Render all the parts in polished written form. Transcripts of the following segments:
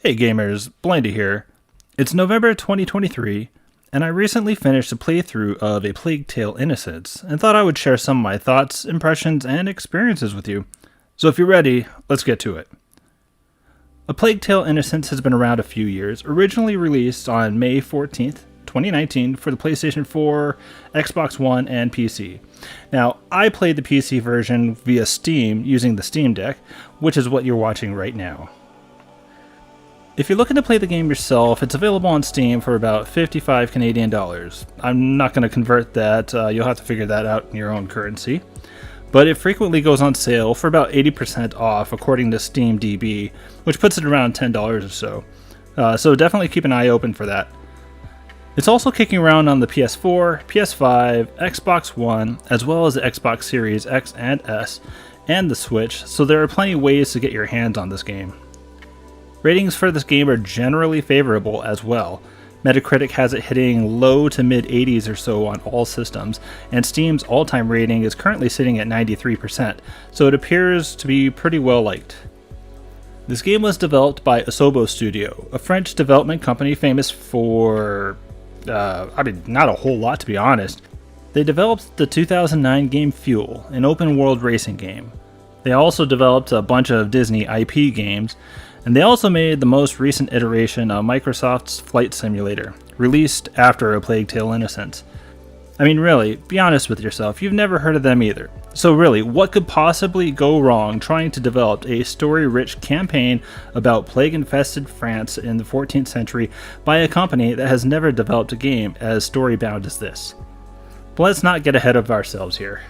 Hey gamers, Blindy here. It's November 2023, and I recently finished a playthrough of A Plague Tale Innocence, and thought I would share some of my thoughts, impressions, and experiences with you. So if you're ready, let's get to it. A Plague Tale Innocence has been around a few years, originally released on May 14th, 2019 for the PlayStation 4, Xbox One, and PC. Now, I played the PC version via Steam using the Steam Deck, which is what you're watching right now. If you're looking to play the game yourself, it's available on Steam for about 55 Canadian dollars. I'm not going to convert that, you'll have to figure that out in your own currency. But it frequently goes on sale for about 80% off according to SteamDB, which puts it around $10 or so. So definitely keep an eye open for that. It's also kicking around on the PS4, PS5, Xbox One, as well as the Xbox Series X and S, and the Switch, so there are plenty of ways to get your hands on this game. Ratings for this game are generally favorable as well. Metacritic has it hitting low to mid 80s or so on all systems, and Steam's all-time rating is currently sitting at 93%, so it appears to be pretty well liked. This game was developed by Asobo Studio, a French development company famous for, not a whole lot to be honest. They developed the 2009 game Fuel, an open-world racing game. They also developed a bunch of Disney IP games, and they also made the most recent iteration of Microsoft's Flight Simulator, released after A Plague Tale Innocence. I mean really, be honest with yourself, you've never heard of them either. So really, what could possibly go wrong trying to develop a story-rich campaign about plague-infested France in the 14th century by a company that has never developed a game as story-bound as this? But let's not get ahead of ourselves here.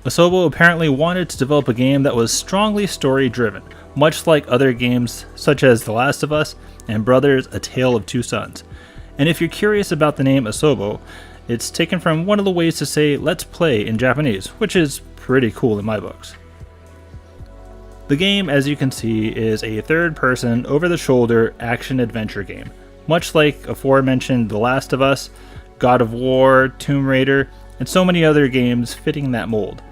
Asobo apparently wanted to develop a game that was strongly story-driven, much like other games such as The Last of Us and Brothers: A Tale of Two Sons. And if you're curious about the name Asobo, it's taken from one of the ways to say let's play in Japanese, which is pretty cool in my books. The game, as you can see, is a third-person, over-the-shoulder action-adventure game, much like aforementioned The Last of Us, God of War, Tomb Raider, and so many other games fitting that mold.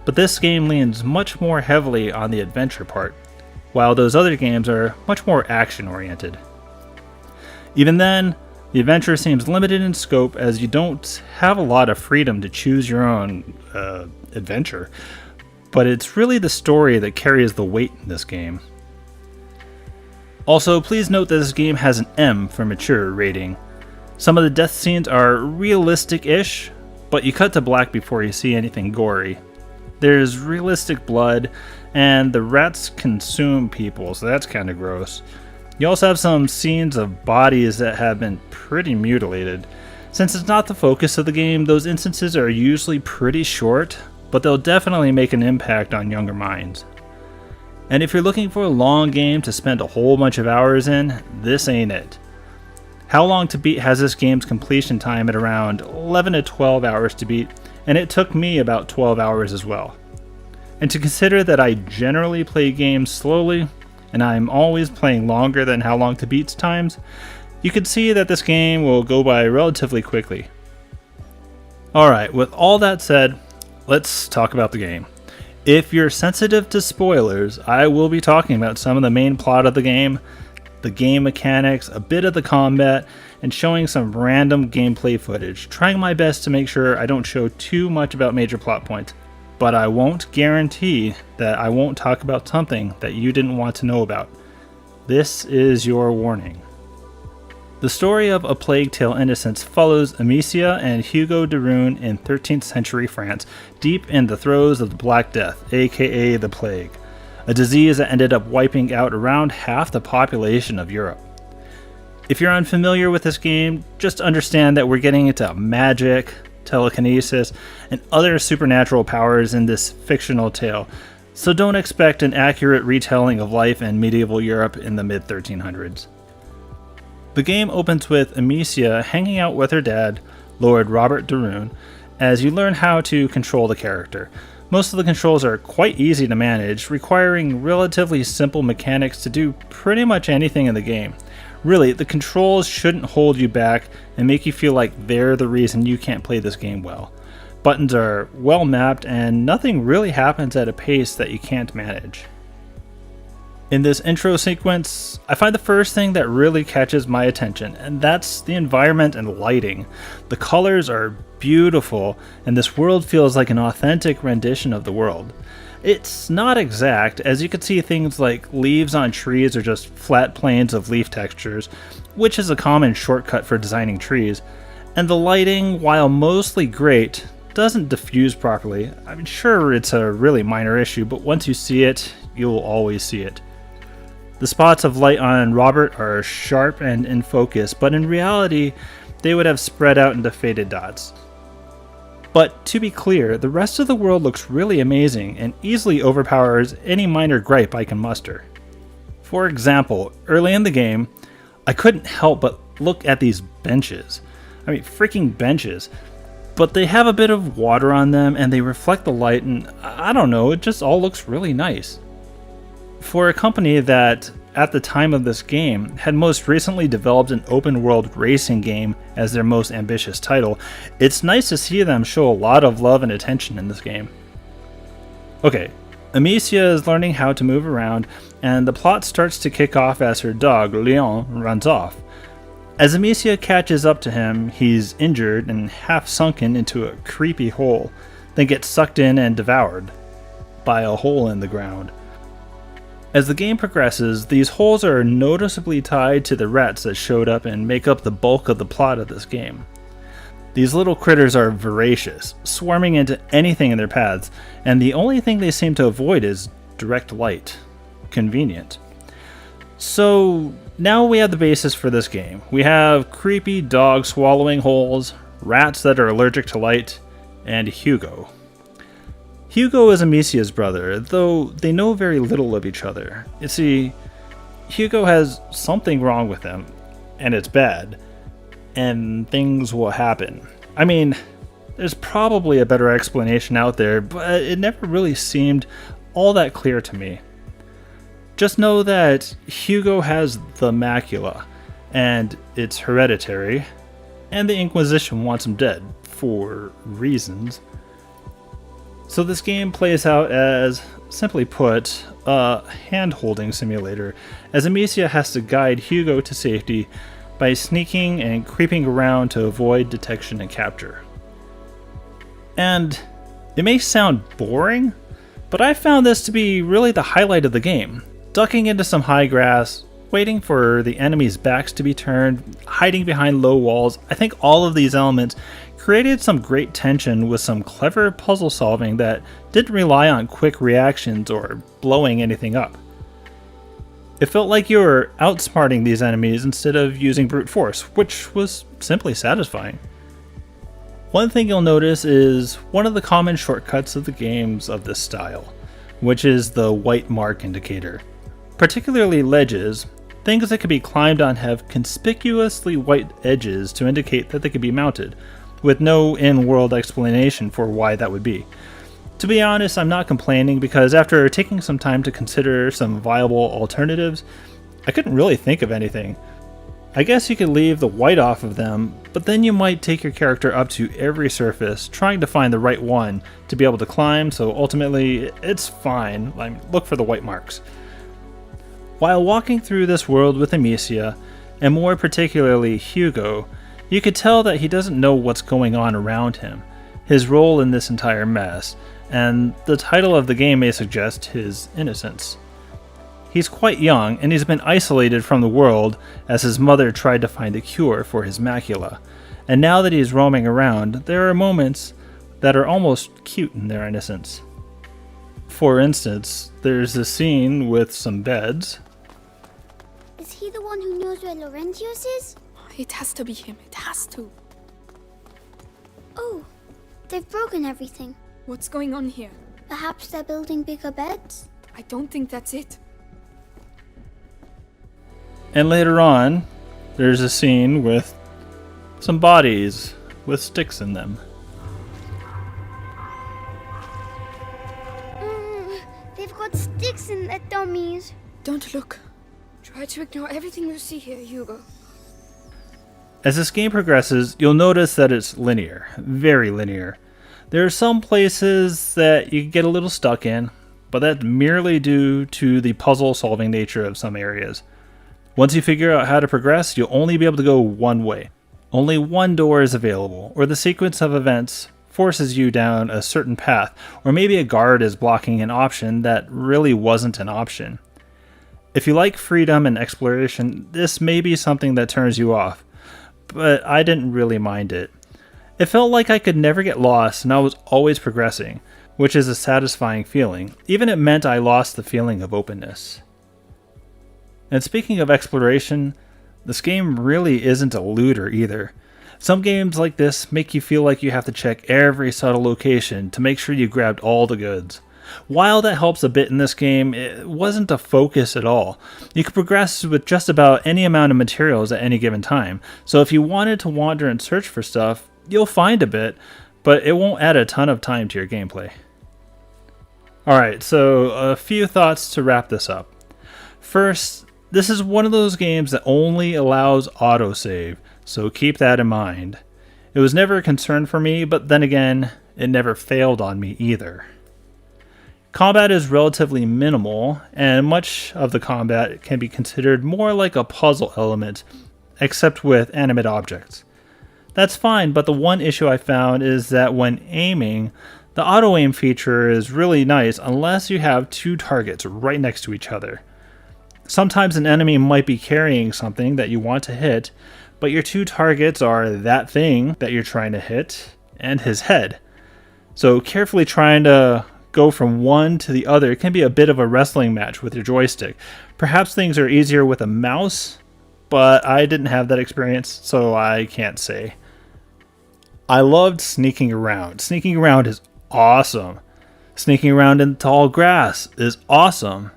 But this game leans much more heavily on the adventure part, while those other games are much more action-oriented. Even then, the adventure seems limited in scope as you don't have a lot of freedom to choose your own adventure, but it's really the story that carries the weight in this game. Also, please note that this game has an M for mature rating. Some of the death scenes are realistic-ish, but you cut to black before you see anything gory. There's realistic blood, and the rats consume people, so that's kind of gross. You also have some scenes of bodies that have been pretty mutilated. Since it's not the focus of the game, those instances are usually pretty short, but they'll definitely make an impact on younger minds. And if you're looking for a long game to spend a whole bunch of hours in, this ain't it. How Long to Beat has this game's completion time at around 11 to 12 hours to beat, and it took me about 12 hours as well. And to consider that I generally play games slowly, and I'm always playing longer than How Long to Beat's times, you can see that this game will go by relatively quickly. Alright, with all that said, let's talk about the game. If you're sensitive to spoilers, I will be talking about some of the main plot of the game mechanics, a bit of the combat, and showing some random gameplay footage, trying my best to make sure I don't show too much about major plot points, but I won't guarantee that I won't talk about something that you didn't want to know about. This is your warning. The story of A Plague Tale Innocence follows Amicia and Hugo de Rune in 13th century France, deep in the throes of the Black Death, aka the Plague, a disease that ended up wiping out around half the population of Europe. If you're unfamiliar with this game, just understand that we're getting into magic, telekinesis, and other supernatural powers in this fictional tale, so don't expect an accurate retelling of life in medieval Europe in the mid-1300s. The game opens with Amicia hanging out with her dad, Lord Robert de Rune, as you learn how to control the character. Most of the controls are quite easy to manage, requiring relatively simple mechanics to do pretty much anything in the game. Really, the controls shouldn't hold you back and make you feel like they're the reason you can't play this game well. Buttons are well mapped and nothing really happens at a pace that you can't manage. In this intro sequence, I find the first thing that really catches my attention, and that's the environment and lighting. The colors are beautiful, and this world feels like an authentic rendition of the world. It's not exact, as you can see things like leaves on trees are just flat planes of leaf textures, which is a common shortcut for designing trees, and the lighting, while mostly great, doesn't diffuse properly. I'm sure it's a really minor issue, but once you see it, you'll always see it. The spots of light on Robert are sharp and in focus, but in reality, they would have spread out into faded dots. But to be clear, the rest of the world looks really amazing and easily overpowers any minor gripe I can muster. For example, early in the game, I couldn't help but look at these benches. I mean, freaking benches. But they have a bit of water on them and they reflect the light, and I don't know, it just all looks really nice. For a company that, at the time of this game, had most recently developed an open-world racing game as their most ambitious title, it's nice to see them show a lot of love and attention in this game. Okay, Amicia is learning how to move around, and the plot starts to kick off as her dog, Leon, runs off. As Amicia catches up to him, he's injured and half sunken into a creepy hole, then gets sucked in and devoured by a hole in the ground. As the game progresses, these holes are noticeably tied to the rats that showed up and make up the bulk of the plot of this game. These little critters are voracious, swarming into anything in their paths, and the only thing they seem to avoid is direct light. Convenient. So now we have the basis for this game. We have creepy dogs swallowing holes, rats that are allergic to light, and Hugo. Hugo is Amicia's brother, though they know very little of each other. You see, Hugo has something wrong with him, and it's bad, and things will happen. I mean, there's probably a better explanation out there, but it never really seemed all that clear to me. Just know that Hugo has the macula, and it's hereditary, and the Inquisition wants him dead, for reasons. So this game plays out as, simply put, a hand-holding simulator, as Amicia has to guide Hugo to safety by sneaking and creeping around to avoid detection and capture. And it may sound boring, but I found this to be really the highlight of the game. Ducking into some high grass, waiting for the enemy's backs to be turned, hiding behind low walls, I think all of these elements created some great tension with some clever puzzle solving that didn't rely on quick reactions or blowing anything up. It felt like you were outsmarting these enemies instead of using brute force, which was simply satisfying. One thing you'll notice is one of the common shortcuts of the games of this style, which is the white mark indicator. Particularly ledges, things that can be climbed on have conspicuously white edges to indicate that they can be mounted, with no in-world explanation for why that would be. To be honest, I'm not complaining because after taking some time to consider some viable alternatives, I couldn't really think of anything. I guess you could leave the white off of them, but then you might take your character up to every surface, trying to find the right one to be able to climb, so ultimately, it's fine. Look for the white marks. While walking through this world with Amicia, and more particularly Hugo, you could tell that he doesn't know what's going on around him, his role in this entire mess, and the title of the game may suggest his innocence. He's quite young, and he's been isolated from the world as his mother tried to find a cure for his macula, and now that he's roaming around, there are moments that are almost cute in their innocence. For instance, there's a scene with some beds. Is he the one who knows where Laurentius is? It has to be him. It has to. Oh, they've broken everything. What's going on here? Perhaps they're building bigger beds? I don't think that's it. And later on, there's a scene with some bodies with sticks in them. They've got sticks in their dummies. Don't look. Try to ignore everything you see here, Hugo. As this game progresses, you'll notice that it's linear, very linear. There are some places that you get a little stuck in, but that's merely due to the puzzle solving nature of some areas. Once you figure out how to progress, you'll only be able to go one way. Only one door is available, or the sequence of events forces you down a certain path, or maybe a guard is blocking an option that really wasn't an option. If you like freedom and exploration, this may be something that turns you off, but I didn't really mind it. It felt like I could never get lost and I was always progressing, which is a satisfying feeling, even if it meant I lost the feeling of openness. And speaking of exploration, this game really isn't a looter either. Some games like this make you feel like you have to check every subtle location to make sure you grabbed all the goods. While that helps a bit in this game, it wasn't a focus at all. You could progress with just about any amount of materials at any given time, so if you wanted to wander and search for stuff, you'll find a bit, but it won't add a ton of time to your gameplay. Alright, so a few thoughts to wrap this up. First, this is one of those games that only allows autosave, so keep that in mind. It was never a concern for me, but then again, it never failed on me either. Combat is relatively minimal, and much of the combat can be considered more like a puzzle element, except with animate objects. That's fine, but the one issue I found is that when aiming, the auto-aim feature is really nice unless you have two targets right next to each other. Sometimes an enemy might be carrying something that you want to hit, but your two targets are that thing that you're trying to hit and his head. So carefully trying to go from one to the other can be a bit of a wrestling match with your joystick. Perhaps things are easier with a mouse, but I didn't have that experience, so I can't say. I loved sneaking around. Sneaking around is awesome. Sneaking around in tall grass is awesome.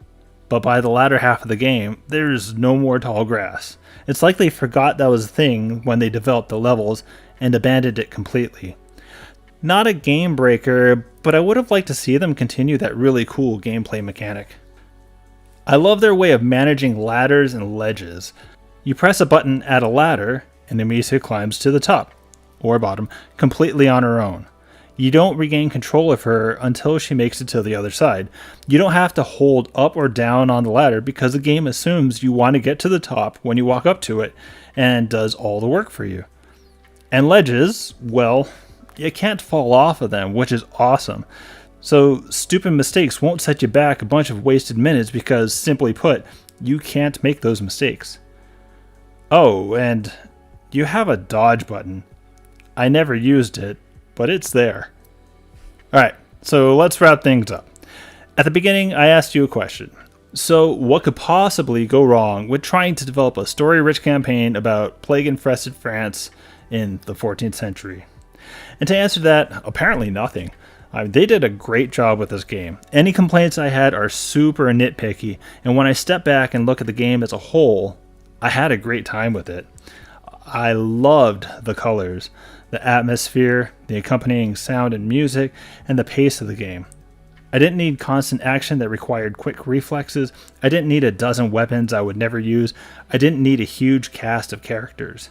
But by the latter half of the game, there's no more tall grass. It's like they forgot that was a thing when they developed the levels and abandoned it completely. Not a game breaker, but I would have liked to see them continue that really cool gameplay mechanic. I love their way of managing ladders and ledges. You press a button at a ladder, and Amicia climbs to the top, or bottom, completely on her own. You don't regain control of her until she makes it to the other side. You don't have to hold up or down on the ladder because the game assumes you want to get to the top when you walk up to it, and does all the work for you. And ledges, well, you can't fall off of them, which is awesome. So stupid mistakes won't set you back a bunch of wasted minutes because, simply put, you can't make those mistakes. Oh, and you have a dodge button. I never used it, but it's there. Alright, so let's wrap things up. At the beginning, I asked you a question. So what could possibly go wrong with trying to develop a story-rich campaign about plague-infested France in the 14th century? And to answer that, apparently nothing. They did a great job with this game. Any complaints I had are super nitpicky, and when I step back and look at the game as a whole, I had a great time with it. I loved the colors, the atmosphere, the accompanying sound and music, and the pace of the game. I didn't need constant action that required quick reflexes. I didn't need a dozen weapons I would never use. I didn't need a huge cast of characters.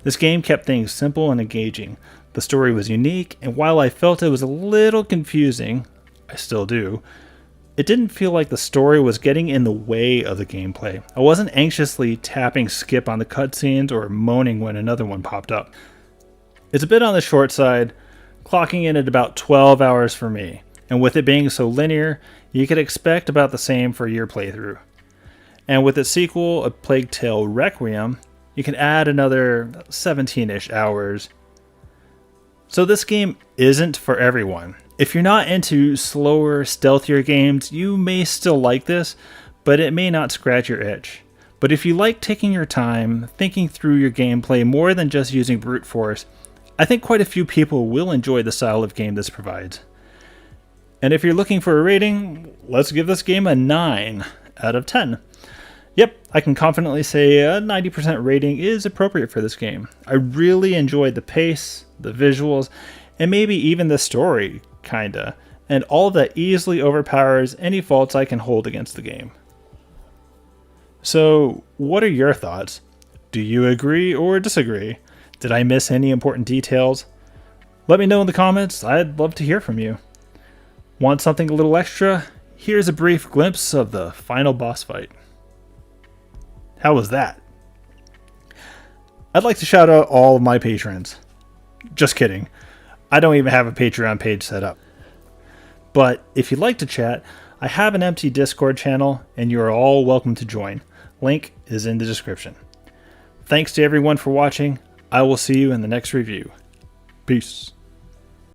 This game kept things simple and engaging. The story was unique, and while I felt it was a little confusing, I still do, it didn't feel like the story was getting in the way of the gameplay. I wasn't anxiously tapping skip on the cutscenes or moaning when another one popped up. It's a bit on the short side, clocking in at about 12 hours for me, and with it being so linear, you could expect about the same for your playthrough. And with its sequel, A Plague Tale Requiem, you can add another 17-ish hours. So this game isn't for everyone. If you're not into slower, stealthier games, you may still like this, but it may not scratch your itch. But if you like taking your time, thinking through your gameplay more than just using brute force, I think quite a few people will enjoy the style of game this provides. And if you're looking for a rating, let's give this game a 9 out of 10. Yep, I can confidently say a 90% rating is appropriate for this game. I really enjoyed the pace, the visuals, and maybe even the story, kinda, and all that easily overpowers any faults I can hold against the game. So, what are your thoughts? Do you agree or disagree? Did I miss any important details? Let me know in the comments. I'd love to hear from you. Want something a little extra? here's a brief glimpse of the final boss fight. How was that? I'd like to shout out all of my patrons. Just kidding. I don't even have a Patreon page set up. But if you'd like to chat, I have an empty Discord channel and you are all welcome to join. Link is in the description. Thanks to everyone for watching. I will see you in the next review. Peace.